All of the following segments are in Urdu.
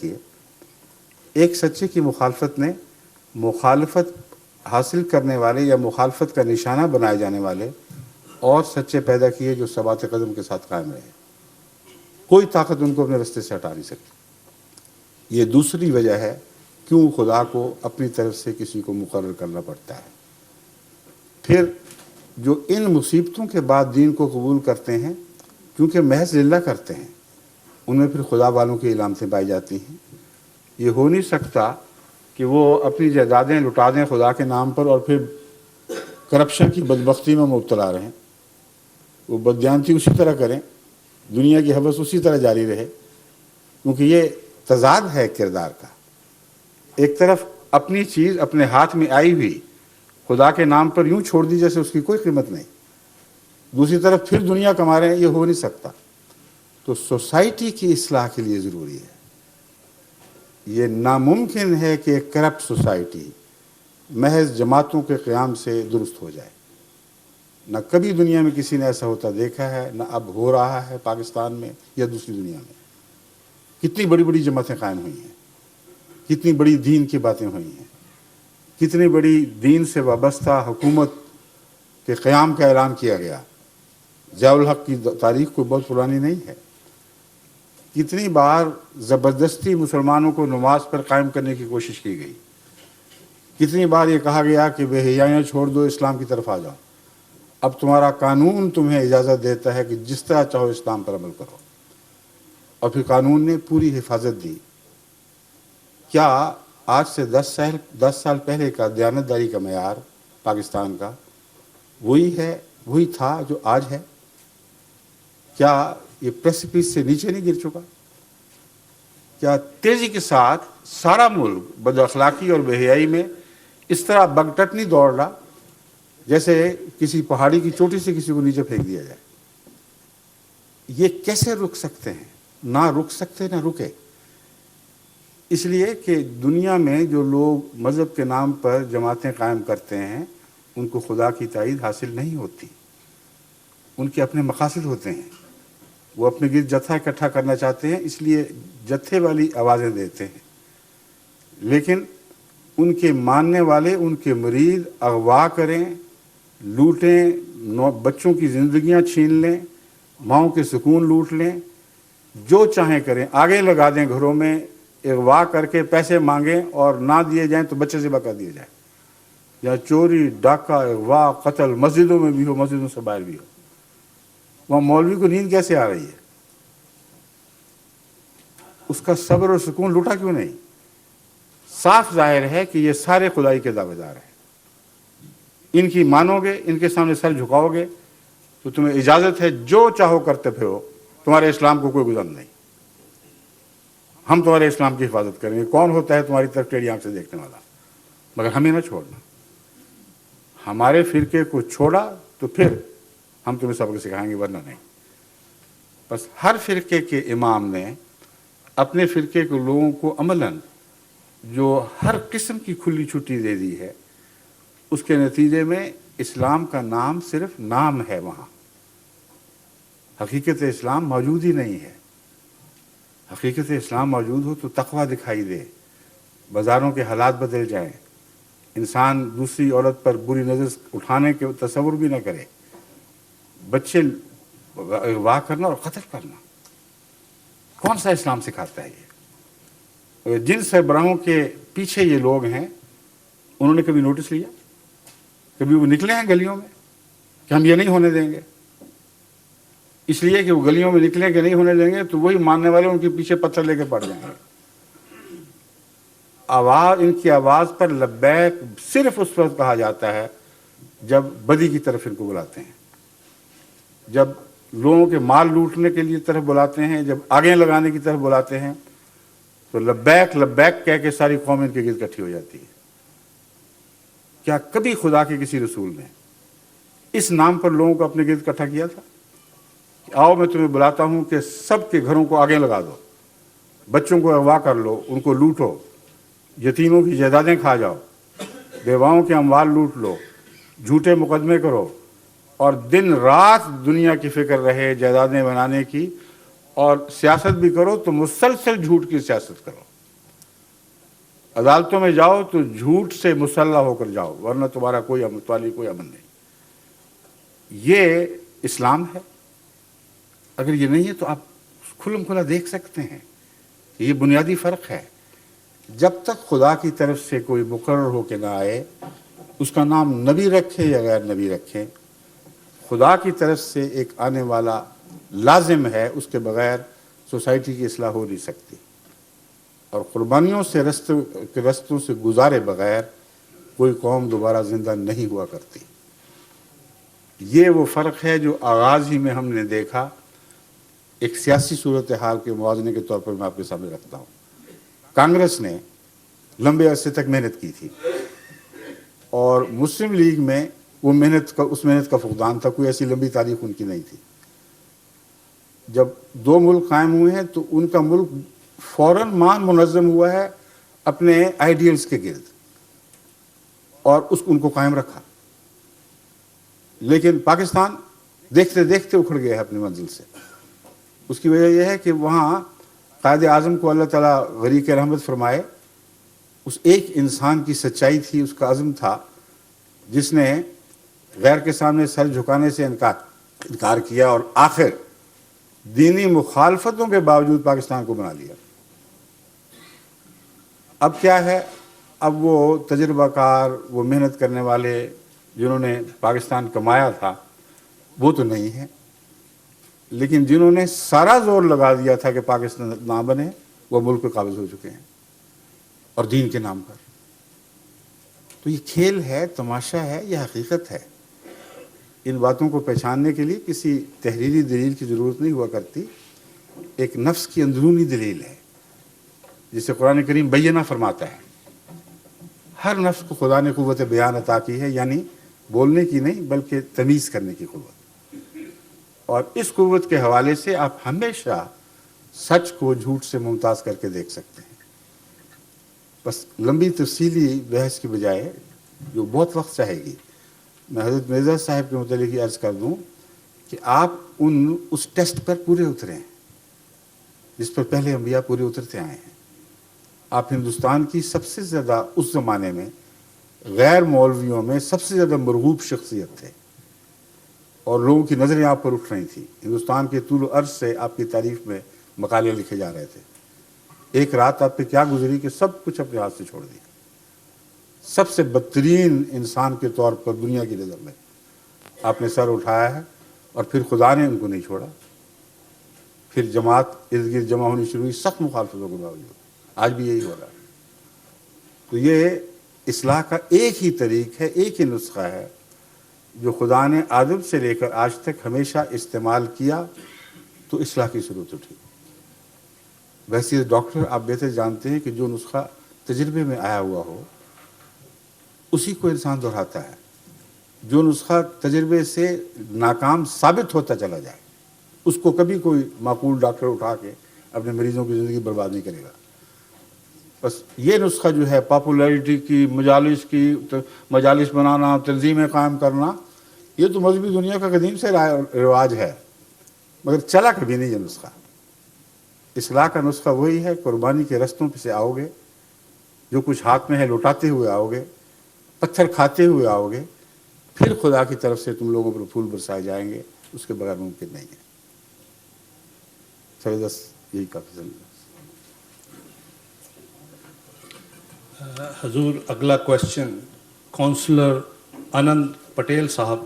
کیے. ایک سچے کی مخالفت نے مخالفت حاصل کرنے والے یا مخالفت کا نشانہ بنائے جانے والے اور سچے پیدا کیے جو ثبات قدم کے ساتھ قائم رہے. کوئی طاقت ان کو اپنے رستے سے ہٹا نہیں سکتی. یہ دوسری وجہ ہے کیوں خدا کو اپنی طرف سے کسی کو مقرر کرنا پڑتا ہے. پھر جو ان مصیبتوں کے بعد دین کو قبول کرتے ہیں کیونکہ محض للہ کرتے ہیں، ان میں پھر خدا والوں کی علامتیں پائی جاتی ہیں. یہ ہو نہیں سکتا کہ وہ اپنی جائیدادیں لٹا دیں خدا کے نام پر اور پھر کرپشن کی بدبختی میں مبتلا رہیں. وہ بددیانتی اسی طرح کریں، دنیا کی ہوس اسی طرح جاری رہے، کیونکہ یہ تضاد ہے کردار کا. ایک طرف اپنی چیز اپنے ہاتھ میں آئی ہوئی خدا کے نام پر یوں چھوڑ دی جیسے اس کی کوئی قیمت نہیں، دوسری طرف پھر دنیا کما رہے ہیں. یہ ہو نہیں سکتا. تو سوسائٹی کی اصلاح کے لیے ضروری ہے. یہ ناممکن ہے کہ ایک کرپٹ سوسائٹی محض جماعتوں کے قیام سے درست ہو جائے. نہ کبھی دنیا میں کسی نے ایسا ہوتا دیکھا ہے، نہ اب ہو رہا ہے پاکستان میں یا دوسری دنیا میں. کتنی بڑی بڑی جماعتیں قائم ہوئی ہیں، کتنی بڑی دین کی باتیں ہوئی ہیں، کتنی بڑی دین سے وابستہ حکومت کے قیام کا اعلان کیا گیا. ضیاء الحق کی تاریخ کوئی بہت پرانی نہیں ہے. کتنی بار زبردستی مسلمانوں کو نماز پر قائم کرنے کی کوشش کی گئی. کتنی بار یہ کہا گیا کہ بے حیائیاں چھوڑ دو، اسلام کی طرف آ جاؤ. اب تمہارا قانون تمہیں اجازت دیتا ہے کہ جس طرح چاہو اسلام پر عمل کرو. اور پھر قانون نے پوری حفاظت دی. کیا آج سے 10 سال پہلے کا دیانتداری کا معیار پاکستان کا وہی تھا جو آج ہے؟ کیا یہ پریسیپس سے نیچے نہیں گر چکا؟ کیا تیزی کے ساتھ سارا ملک بد اخلاقی اور بے حیائی میں اس طرح بگٹٹ نہیں دوڑ رہا جیسے کسی پہاڑی کی چوٹی سے کسی کو نیچے پھینک دیا جائے؟ یہ کیسے رک سکتے ہیں؟ نہ رک سکتے نہ رکے. اس لیے کہ دنیا میں جو لوگ مذہب کے نام پر جماعتیں قائم کرتے ہیں ان کو خدا کی تائید حاصل نہیں ہوتی. ان کے اپنے مقاصد ہوتے ہیں. وہ اپنے گرد جتھا اکٹھا کرنا چاہتے ہیں، اس لیے جتھے والی آوازیں دیتے ہیں. لیکن ان کے ماننے والے، ان کے مرید اغوا کریں، لوٹیں، بچوں کی زندگیاں چھین لیں، ماؤں کے سکون لوٹ لیں، جو چاہیں کریں، آگے لگا دیں گھروں میں، اغوا کر کے پیسے مانگیں اور نہ دیے جائیں تو بچے ذبح کر دیے جائیں. یا چوری، ڈاکہ، اغوا، قتل مسجدوں میں بھی ہو، مسجدوں سے باہر بھی ہو. وہاں مولوی کو نیند کیسے آ رہی ہے؟ اس کا صبر اور سکون لوٹا کیوں نہیں؟ صاف ظاہر ہے کہ یہ سارے خدائی کے دعوے دار ہیں. ان کی مانو گے، ان کے سامنے سر جھکاؤ گے تو تمہیں اجازت ہے جو چاہو کرتے پھرو، تمہارے اسلام کو کوئی گزر نہیں. ہم تمہارے اسلام کی حفاظت کریں گے. کون ہوتا ہے تمہاری طرف ٹیڑھی آنکھ سے دیکھنے والا؟ مگر ہمیں نہ چھوڑنا. ہمارے فرقے کو چھوڑا تو پھر ہم تمہیں سبق سکھائیں گے، ورنہ نہیں. بس ہر فرقے کے امام نے اپنے فرقے کے لوگوں کو عملاً جو ہر قسم کی کھلی چھٹی دے دی ہے، اس کے نتیجے میں اسلام کا نام صرف نام ہے. وہاں حقیقت اسلام موجود ہی نہیں ہے. حقیقت اسلام موجود ہو تو تقویٰ دکھائی دے، بازاروں کے حالات بدل جائیں، انسان دوسری عورت پر بری نظر اٹھانے کے تصور بھی نہ کرے، بچے اغوا کرنا اور قتل کرنا. کون سا اسلام سکھاتا ہے یہ؟ جن سربراہوں کے پیچھے یہ لوگ ہیں انہوں نے کبھی نوٹس لیا؟ کبھی وہ نکلے ہیں گلیوں میں کہ ہم یہ نہیں ہونے دیں گے؟ اس لیے کہ وہ گلیوں میں نکلیں کہ نہیں ہونے دیں گے تو وہی ماننے والے ان کے پیچھے پتھر لے کے پڑ جائیں گے. ان کی آواز پر لبیک صرف اس وقت کہا جاتا ہے جب بدی کی طرف ان کو بلاتے ہیں، جب لوگوں کے مال لوٹنے کے لیے طرف بلاتے ہیں، جب آگے لگانے کی طرف بلاتے ہیں تو لبیک لبیک کہہ کے ساری قوم ان کے گرد اکٹھی ہو جاتی ہے. کیا کبھی خدا کے کسی رسول نے اس نام پر لوگوں کو اپنے گرد اکٹھا کیا تھا کہ آؤ میں تمہیں بلاتا ہوں کہ سب کے گھروں کو آگے لگا دو، بچوں کو اغوا کر لو، ان کو لوٹو، یتیموں کی جائیدادیں کھا جاؤ، بیواؤں کے اموال لوٹ لو، جھوٹے مقدمے کرو اور دن رات دنیا کی فکر رہے جائیدادیں بنانے کی، اور سیاست بھی کرو تو مسلسل جھوٹ کی سیاست کرو. عدالتوں میں جاؤ تو جھوٹ سے مسلح ہو کر جاؤ، ورنہ تمہارا کوئی امن نہیں. یہ اسلام ہے. اگر یہ نہیں ہے تو آپ کھلم کھلا دیکھ سکتے ہیں کہ یہ بنیادی فرق ہے. جب تک خدا کی طرف سے کوئی مقرر ہو کے نہ آئے، اس کا نام نبی رکھے یا غیر نبی رکھے، خدا کی طرف سے ایک آنے والا لازم ہے، اس کے بغیر سوسائٹی کی اصلاح ہو نہیں سکتی. اور قربانیوں سے رستوں سے گزارے بغیر کوئی قوم دوبارہ زندہ نہیں ہوا کرتی. یہ وہ فرق ہے جو آغاز ہی میں ہم نے دیکھا. ایک سیاسی صورتحال کے موازنے کے طور پر میں آپ کے سامنے رکھتا ہوں. کانگریس نے لمبے عرصے تک محنت کی تھی اور مسلم لیگ میں اس محنت کا فقدان تھا. کوئی ایسی لمبی تاریخ ان کی نہیں تھی. جب دو ملک قائم ہوئے ہیں تو ان کا ملک فوراً منظم ہوا ہے اپنے آئیڈیلز کے گرد اور ان کو قائم رکھا. لیکن پاکستان دیکھتے دیکھتے اکھڑ گیا ہے اپنی منزل سے. اس کی وجہ یہ ہے کہ وہاں قائد اعظم کو اللہ تعالیٰ غریق رحمت فرمائے، اس ایک انسان کی سچائی تھی، اس کا عزم تھا، جس نے غیر کے سامنے سر جھکانے سے انکار کیا اور آخر دینی مخالفتوں کے باوجود پاکستان کو بنا لیا. اب کیا ہے؟ اب وہ تجربہ کار، وہ محنت کرنے والے جنہوں نے پاکستان کمایا تھا وہ تو نہیں ہے، لیکن جنہوں نے سارا زور لگا دیا تھا کہ پاکستان نہ بنے، وہ ملک پہ قابض ہو چکے ہیں اور دین کے نام پر. تو یہ کھیل ہے، تماشا ہے، یہ حقیقت ہے. ان باتوں کو پہچاننے کے لیے کسی تحریری دلیل کی ضرورت نہیں ہوا کرتی. ایک نفس کی اندرونی دلیل ہے جسے قرآن کریم بینہ فرماتا ہے. ہر نفس کو خدا نے قوت بیان عطا کی ہے، یعنی بولنے کی نہیں بلکہ تمیز کرنے کی قوت. اور اس قوت کے حوالے سے آپ ہمیشہ سچ کو جھوٹ سے ممتاز کر کے دیکھ سکتے ہیں. بس لمبی تفصیلی بحث کی بجائے جو بہت وقت چاہے گی، میں حضرت مرزا صاحب کے متعلق یہ عرض کر دوں کہ آپ اس ٹیسٹ پر پورے اتریں جس پر پہلے انبیاء پورے اترتے آئے ہیں. آپ ہندوستان کی سب سے زیادہ اس زمانے میں غیر مولویوں میں سب سے زیادہ مرغوب شخصیت تھے اور لوگوں کی نظریں آپ پر اٹھ رہی تھیں. ہندوستان کے طول و عرض سے آپ کی تعریف میں مقالے لکھے جا رہے تھے. ایک رات آپ پہ کیا گزری کہ سب کچھ اپنے ہاتھ سے چھوڑ دیا. سب سے بدترین انسان کے طور پر دنیا کی نظر میں آپ نے سر اٹھایا ہے اور پھر خدا نے ان کو نہیں چھوڑا. پھر جماعت ارد گرد جمع ہونی شروع ہوئی سخت مخالفتوں کے باوجود. آج بھی یہی ہو رہا ہے. تو یہ اصلاح کا ایک ہی طریق ہے، ایک ہی نسخہ ہے جو خدا نے آدم سے لے کر آج تک ہمیشہ استعمال کیا تو اصلاح کی ضرورت اٹھی. ویسے ڈاکٹر آپ بہتر جانتے ہیں کہ جو نسخہ تجربے میں آیا ہوا ہو اسی کو انسان دہراتا ہے. جو نسخہ تجربے سے ناکام ثابت ہوتا چلا جائے اس کو کبھی کوئی معقول ڈاکٹر اٹھا کے اپنے مریضوں کی زندگی برباد نہیں کرے گا. بس یہ نسخہ جو ہے پاپولیرٹی کی، مجالس بنانا، تنظیمیں قائم کرنا، یہ تو مذہبی دنیا کا قدیم سے رواج ہے، مگر چلا کبھی نہیں یہ نسخہ. اصلاح کا نسخہ وہی ہے، قربانی کے رستوں پہ سے آؤ گے، جو کچھ ہاتھ میں ہے لوٹاتے ہوئے آؤ گے، پتھر کھاتے ہوئے آؤ گے، پھر خدا کی طرف سے تم لوگوں پر پھول برسائے جائیں گے. اس کے بغیر ممکن نہیں ہے. یہی کافی ضروری ہے. حضور اگلا کوشچن کونسلر آنند پٹیل صاحب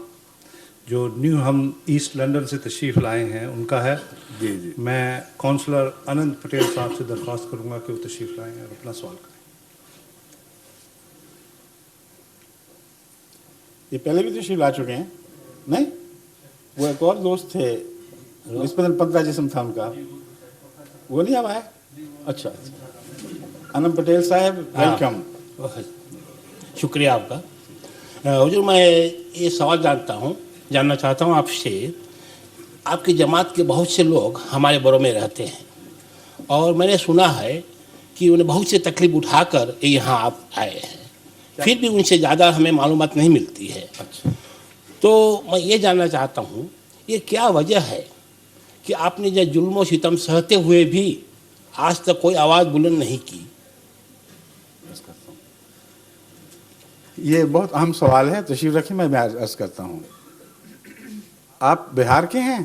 جو نیو ہم ایسٹ لنڈن سے تشریف لائے ہیں ان کا ہے. جی میں کونسلر آنند پٹیل صاحب سے درخواست کروں گا کہ وہ تشریف لائیں اور اپنا سوال کریں. یہ پہلے بھی تشریف لا چکے ہیں؟ نہیں، وہ ایک اور دوست تھے نسبتاً پتلا جسم تھا ان کا، وہ نہیں اب آئے؟ اچھا، آنند پٹیل صاحب ویلکم. شکریہ آپ کا. حضور میں یہ سوال جاننا چاہتا ہوں آپ سے. آپ کی جماعت کے بہت سے لوگ ہمارے برو میں رہتے ہیں اور میں نے سنا ہے کہ انہیں بہت سے تکلیف اٹھا کر یہاں آپ آئے ہیں، پھر بھی ان سے زیادہ ہمیں معلومات نہیں ملتی ہے. تو میں یہ جاننا چاہتا ہوں یہ کیا وجہ ہے کہ آپ نے جو ظلم و ستم سہتے ہوئے بھی آج تک کوئی آواز بلند نہیں کی. عرض کرتا ہوں. یہ بہت اہم سوال ہے, تشریف رکھیں, میں عرض کرتا ہوں. آپ بہار کے ہیں؟